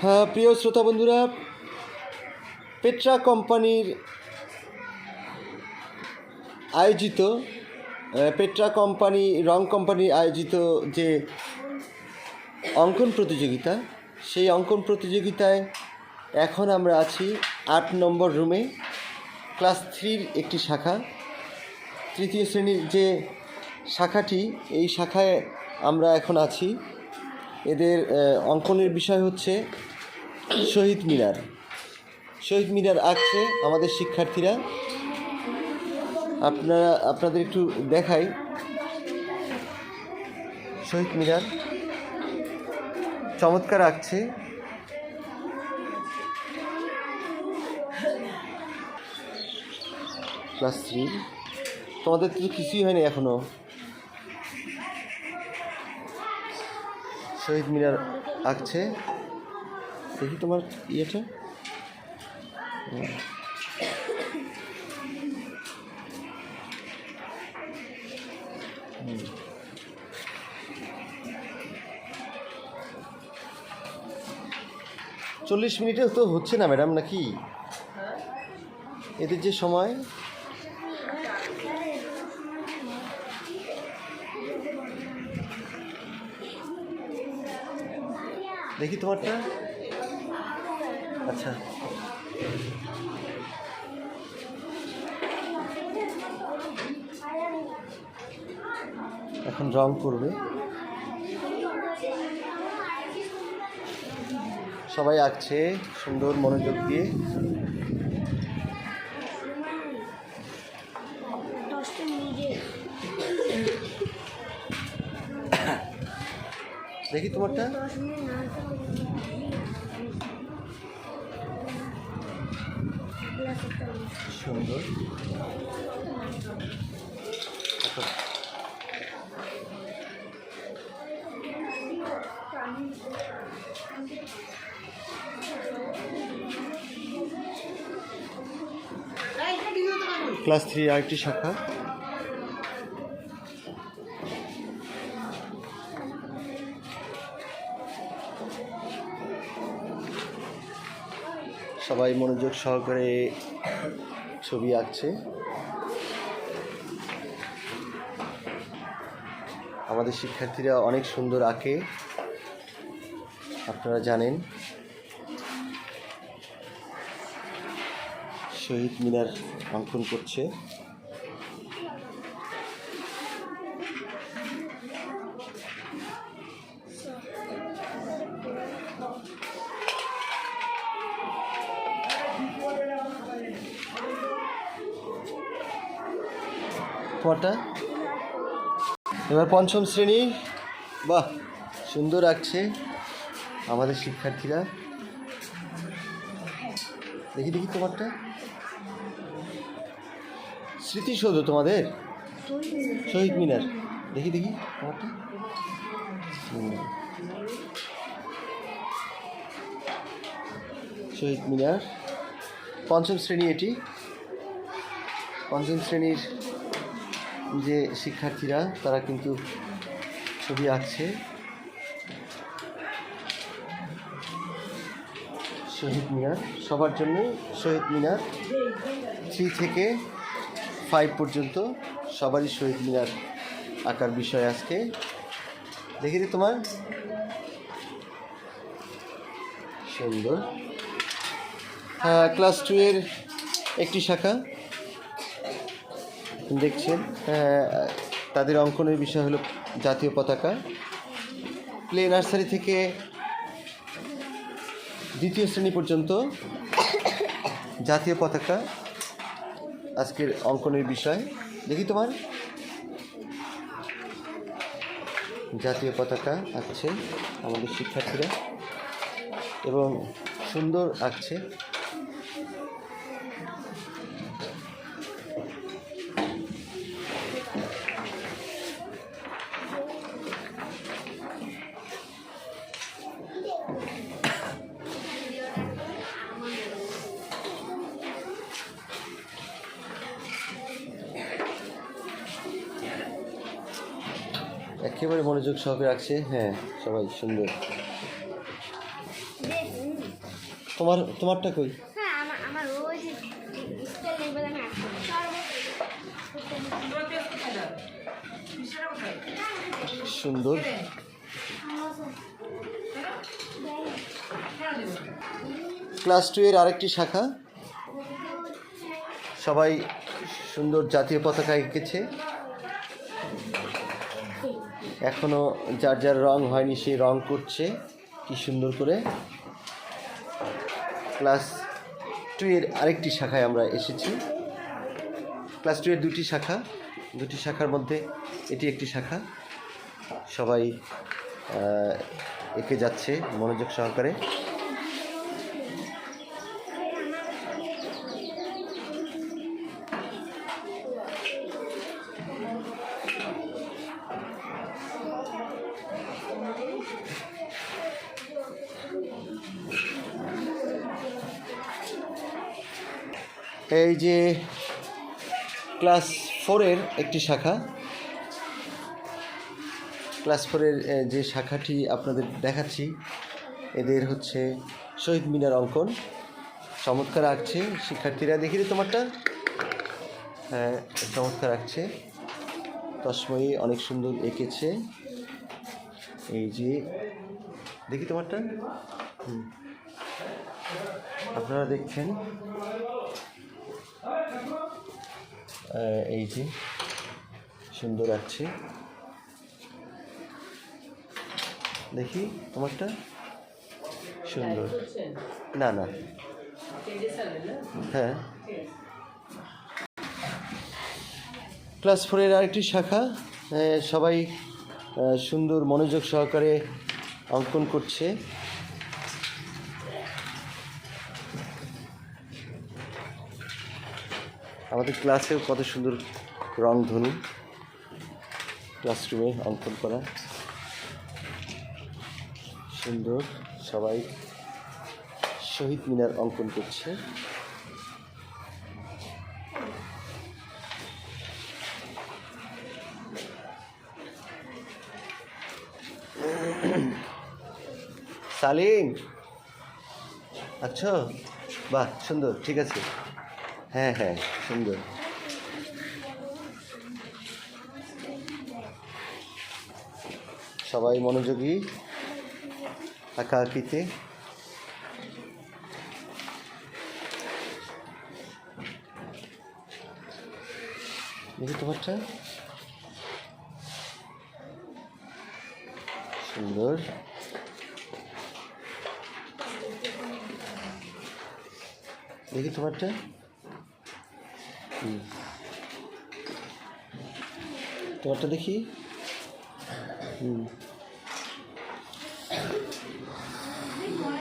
হ্যাঁ, প্রিয় শ্রোতা বন্ধুরা, পেট্রা কোম্পানির আয়োজিত পেট্রা কোম্পানি রং কোম্পানির আয়োজিত যে অঙ্কন প্রতিযোগিতা, সেই অঙ্কন প্রতিযোগিতায় এখন আমরা আছি ৮ নম্বর রুমে। ক্লাস 3-র একটি শাখা, তৃতীয় শ্রেণীর যে শাখাটি, এই শাখায় আমরা এখন আছি। এদের অঙ্কনের বিষয় হচ্ছে শহীদ মিনার। শহীদ মিনার আঁকছে আমাদের শিক্ষার্থীরা। আপনাদের একটু দেখাই শহীদ মিনার, চমৎকার আঁকছে। ক্লাস 3, তোমাদের তো কিছুই হয়নি এখনো। শহীদ মিনার আঁকছে, দেখি তোমার ইয়েটা। চল্লিশ মিনিটেও তো হচ্ছে না ম্যাডাম, নাকি এদের যে সময়? দেখি তোমারটা। আচ্ছা, এখন রং করবে। সবাই আঁকছে সুন্দর মনোযোগ দিয়ে। দেখি তোমারটা। সুন্দর। ক্লাস 3 আরেকটি শাখা। সবাই মনোযোগ সহকারে ছবি আঁকছে। আমাদের শিক্ষার্থীরা অনেক সুন্দর আঁকে, আপনারা জানেন। শহীদ মিনার অঙ্কন করছে। তোমারটা এবার পঞ্চম শ্রেণী। বাহ, সুন্দর আঁকছে আমাদের শিক্ষার্থীরা। দেখি দেখি তোমারটা। স্মৃতিসৌধ তোমাদের, শহীদ মিনার। দেখি দেখি তোমারটা। শহীদ মিনার পঞ্চম শ্রেণী। এটি পঞ্চম শ্রেণীর যে শিক্ষার্থীরা, তারা কিন্তু ছবি আঁকছে। শহীদ মিনার সবার জন্য। শহীদ মিনার 3 থেকে 5 পর্যন্ত সবারই শহীদ মিনার আঁকার বিষয় আজকে। দেখি রে তোমার। সুন্দর। হ্যাঁ, ক্লাস 2 এর একটি শাখা দেখছেন। তাদের অঙ্কনের বিষয় হলো জাতীয় পতাকা। প্লে নার্সারি থেকে 2য় শ্রেণী পর্যন্ত জাতীয় পতাকা আজকের অঙ্কনের বিষয়। দেখি তোমার। জাতীয় পতাকা আঁকছে আমাদের শিক্ষার্থীরা এবং সুন্দর আঁকছে। একেবারে মনোযোগ সহকারে রাখছে। হ্যাঁ, সবাই সুন্দর। তোমারটা কই? হ্যাঁ আমার ওই যে স্কেল লেভেল আমি আঁকতে সুন্দর। ক্লাস 2 এর আরেকটি শাখা, সবাই সুন্দর জাতীয় পতাকা এঁকেছে। এখনো যার যার রং হয়নি সে রং করছে কি সুন্দর করে। ক্লাস 2 এর আরেকটি শাখায় আমরা এসেছি। ক্লাস 2 এর দুটি শাখার মধ্যে এটি একটি শাখা। সবাই এঁকে যাচ্ছে মনোযোগ সহকারে। এই যে ক্লাস 4 এর একটি শাখা, ক্লাস 4 এর যে শাখাটি আপনাদের দেখাচ্ছি, এদের হচ্ছে শহীদ মিনার অঙ্কন। চমৎকার আঁকছে শিক্ষার্থীরা। দেখি রে তোমারটা। হ্যাঁ, চমৎকার আঁকছে। তসময়ী অনেক সুন্দর এঁকেছে। এই যে দেখি তোমারটা। আপনারা দেখছেন এই যে সুন্দর আঁকছে। দেখি তোমারটা। সুন্দর। না না, হ্যাঁ। ক্লাস 4 এর আরেকটি শাখা, সবাই সুন্দর মনোযোগ সহকারে অঙ্কন করছে। আমাদের ক্লাসেও কত সুন্দর রংধনু ক্লাসরুমে অঙ্কন করা। সুন্দর, সবাই শহীদ মিনার অঙ্কন করছে। সালিম, আচ্ছা, বাহ সুন্দর, ঠিক আছে। হ্যাঁ হ্যাঁ, সুন্দর। সবাই মনোযোগী আঁকাআঁকিতে। দেখি তোমারটা। সুন্দর। দেখি তোমারটা। তোমারটা দেখি।